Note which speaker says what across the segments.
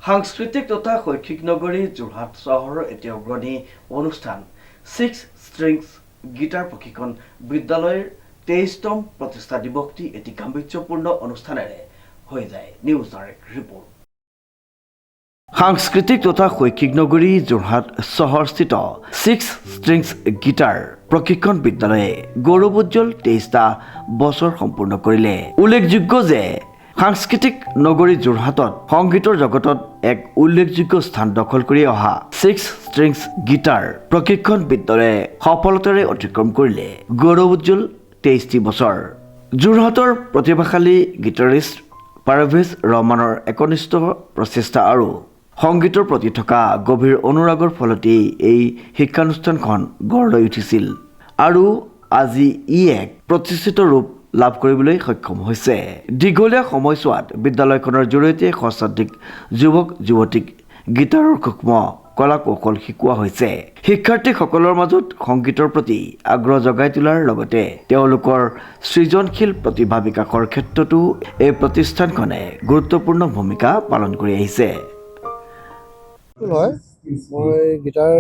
Speaker 1: সাংস্কৃতিক তথা শৈক্ষিক নগৰী যোৰহাট চহৰৰ এটি অগ্ৰণী অনুষ্ঠান 6 ষ্ট্ৰিংছ গীটাৰ প্ৰশিক্ষণ বিদ্যালয়ৰ 23তম প্ৰতিষ্ঠা দিৱসটি এটি গাম্ভীৰ্যপূৰ্ণ অনুষ্ঠানেৰে হৈ যায়। News direct report. সাংস্কৃতিক তথা শৈক্ষিক নগৰী যোৰহাট চহৰস্থিত 6 ষ্ট্ৰিংছ গীটাৰ প্ৰশিক্ষণ বিদ্যালয়ে গৌৰৱোজ্জ্বল 23টা বছৰ সম্পূৰ্ণ কৰিলে। উল্লেখযোগ্য যে সাংস্কৃতিক নগৰী যোৰহাটত সংগীতৰ জগতত এক উল্লেখযোগ্য স্থান দখল কৰি অহা 6 ষ্ট্ৰিংছ গীটাৰ প্ৰশিক্ষণ বিদ্যালয়ে সফলতাৰে অতিক্ৰম কৰিলে গৌৰৱোজ্জ্বল 23টি বছৰ। যোৰহাটৰ প্ৰতিভাশালী গীটাৰিষ্ট পাৰভেজ ৰহমানৰ একনিষ্ঠ প্ৰচেষ্টা আৰু সংগীতৰ প্ৰতি থকা গভীৰ অনুৰাগৰ ফলতেই এই শিক্ষানুষ্ঠানখন গঢ় লৈ উঠিছিল আৰু আজি ই এক প্ৰতিষ্ঠিত ৰূপ লাভ কৰিবলৈ সক্ষম হৈছে। দীঘলীয়া সময়ছোৱাত বিদ্যালয়খনৰ জৰিয়তে শতাধিক যুৱক যুৱতীক গীটাৰৰ সূক্ষ্ম কলা কৌশল শিকোৱা হৈছে। শিক্ষাৰ্থীসকলৰ মাজত সংগীতৰ প্ৰতি আগ্ৰহ জগাই তোলাৰ লগতে তেওঁলোকৰ সৃজনশীল প্ৰতিভা বিকাশৰ ক্ষেত্ৰতো এই প্ৰতিষ্ঠানখনে গুৰুত্বপূৰ্ণ ভূমিকা পালন কৰি আহিছে।
Speaker 2: মই গীটাৰ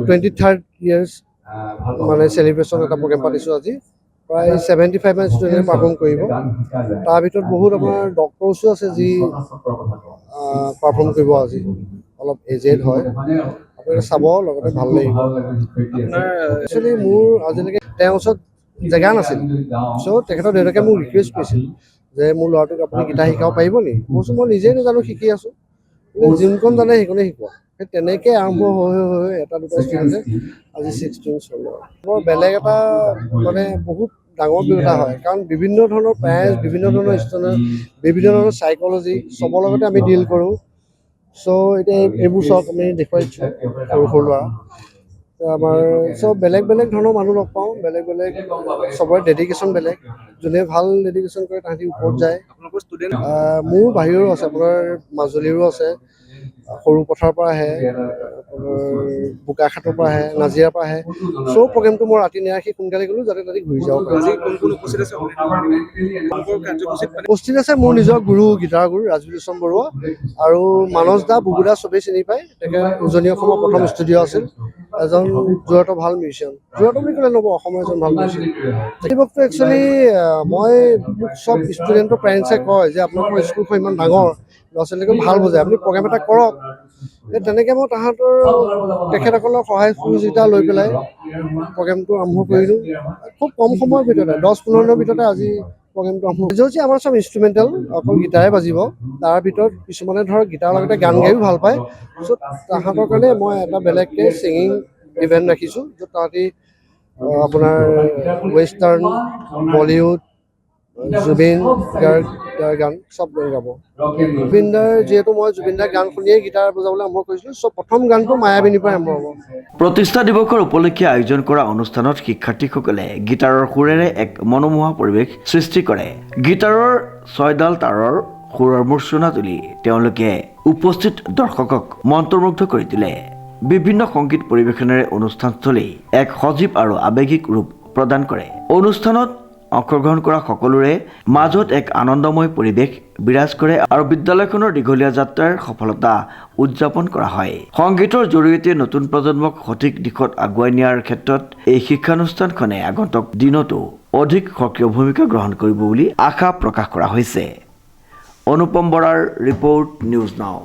Speaker 2: 23rd ইয়াৰ্ছ মানে চেলিব্ৰেশ্যন এটা প্ৰগ্ৰেম পাতিছোঁ আজি। প্ৰায় 75 মান ষ্টুডেণ্টে পাৰফৰ্ম কৰিব। তাৰ ভিতৰত বহুত আপোনাৰ ডক্টৰছো আছে যি পাৰফৰ্ম কৰিব আজি। অলপ এজেড হয়, আপোনালোকে চাব, লগতে ভাল লাগিব। একচুৱেলি মোৰ আজিলৈকে তেওঁৰ ওচৰত জেগা নাছিল, চ' তেখেতৰ দেউতাকে মোক ৰিকুৱেষ্ট কৰিছিল যে মোৰ ল'ৰাটোক আপুনি গীটাৰ শিকাব পাৰিব নেকি? মই কৈছোঁ মই নিজেই নাজানো, শিকি আছোঁ, যোনখন জানে সেইখনেই শিকোৱা। সেই তেনেকৈ আৰম্ভ হৈ এটা দুটা ষ্টুডেণ্টে আজি 6 ষ্ট্ৰিংছ হ'ল। বৰ বেলেগ এটা মানে বহুত ডাঙৰ অভিজ্ঞতা হয়, কাৰণ বিভিন্ন ধৰণৰ প্ৰাইজ, বিভিন্ন ধৰণৰ ষ্টুডেণ্ট, বিভিন্ন ধৰণৰ চাইক'লজি চবৰ লগতে আমি ডিল কৰোঁ। চ' এতিয়া এইবোৰ চব আমি দেখুৱাইছোঁ সৰু সৰু ল'ৰা। আমাৰ চব বেলেগ বেলেগ ধৰণৰ মানুহ লগ পাওঁ, বেলেগ বেলেগ চবৰে ডেডিকেশ্যন বেলেগ। যোনে ভাল ডেডিকেশ্যন কৰে তাহাঁতি ওপৰত যায়। মোৰ বাহিৰৰো আছে, আপোনাৰ মাজুলীৰো আছে, সৰু পথাৰৰ পৰা আহে, আপোনাৰ বোকাখাটৰ পৰা আহে, নাজিৰাৰ পৰা আহে। চব প্ৰগ্ৰেমটো মই ৰাতি নেৰাখি সোনকালে গ'লোঁ যাতে তাতে ঘূৰি যাব পাৰোঁ। উপস্থিত আছে মোৰ নিজৰ গুৰু, গীটাৰ গুৰু ৰাজবিলোচন বৰুৱা আৰু মানস দা, বুবু দা চবেই চিনি পায়। তেখেত উজনি অসমৰ প্ৰথম ষ্টুডিঅ' আছিল, এজন যোৰহাটৰ ভাল মিউজিচিয়ান। যোৰহাটৰ বুলি ক'লে নহ'ব, অসমৰ এজন ভাল মিউজিচিয়ান। এই বক্তটো একচুৱেলি মই মোক চব ষ্টুডেণ্টৰ পেৰেণ্টছে কয় যে আপোনালোকৰ স্কুলখন ইমান ডাঙৰ, ল'ৰা ছোৱালীকো ভাল বুজায়, আপুনি প্ৰগ্ৰেম এটা কৰক। তেনেকৈ মই তাহাঁতৰ তেখেতসকলৰ সহায় সহযোগিতা লৈ পেলাই প্ৰগ্ৰেমটো আৰম্ভ কৰিলোঁ। খুব কম সময়ৰ ভিতৰতে 10-15 দিনৰ ভিতৰতে আজি প্ৰগ্ৰেমটো আৰম্ভ কৰিছোঁ। যে আমাৰ চব ইনষ্ট্ৰুমেণ্টেল, অকল গীটাৰে বাজিব। তাৰ ভিতৰত কিছুমানে ধৰক গীটাৰৰ লগতে গান গায়ো ভাল পায়। চ' তাহাঁতৰ কাৰণে মই এটা বেলেগকৈ ছিংগিং ইভেণ্ট ৰাখিছোঁ, য'ত তাহাঁতি আপোনাৰ ৱেষ্টাৰ্ণ, বলিউড, জুবিন গাৰ্গ গান চব গান গাব। জুবিন দাৰ যিহেতু মই জুবিন দাৰ গান শুনিয়েই গীটাৰ বজাবলৈ আৰম্ভ কৰিছিলোঁ, চ' প্ৰথম গানটো মায়াবিনীৰ পৰা আৰম্ভ হ'ব।
Speaker 1: প্ৰতিষ্ঠা দিৱসৰ উপলক্ষে আয়োজন কৰা অনুষ্ঠানত শিক্ষাৰ্থীসকলে গীটাৰৰ সুৰেৰে এক মনোমোহা পৰিৱেশ সৃষ্টি কৰে। গীটাৰৰ 6ডাল তাৰৰ সুৰৰ মূৰ্ছনা তুলি তেওঁলোকে উপস্থিত দৰ্শকক মন্ত্ৰমুগ্ধ কৰি তোলে। বিভিন্ন সংগীত পৰিৱেশনেৰে অনুষ্ঠানস্থলী এক সজীৱ আৰু আৱেগিক ৰূপ প্ৰদান কৰে। অনুষ্ঠানত অংশগ্ৰহণ কৰা সকলোৰে মাজত এক আনন্দময় পৰিৱেশ বিৰাজ কৰে আৰু বিদ্যালয়খনৰ দীঘলীয়া যাত্ৰাৰ সফলতা উদযাপন কৰা হয়। সংগীতৰ জৰিয়তে নতুন প্ৰজন্মক সঠিক দিশত আগুৱাই নিয়াৰ ক্ষেত্ৰত এই শিক্ষানুষ্ঠানখনে আগন্তুক দিনতো অধিক সক্ৰিয় ভূমিকা গ্ৰহণ কৰিব বুলি আশা প্ৰকাশ কৰা হৈছে। অনুপম বৰাৰ ৰিপৰ্ট, নিউজ নাও।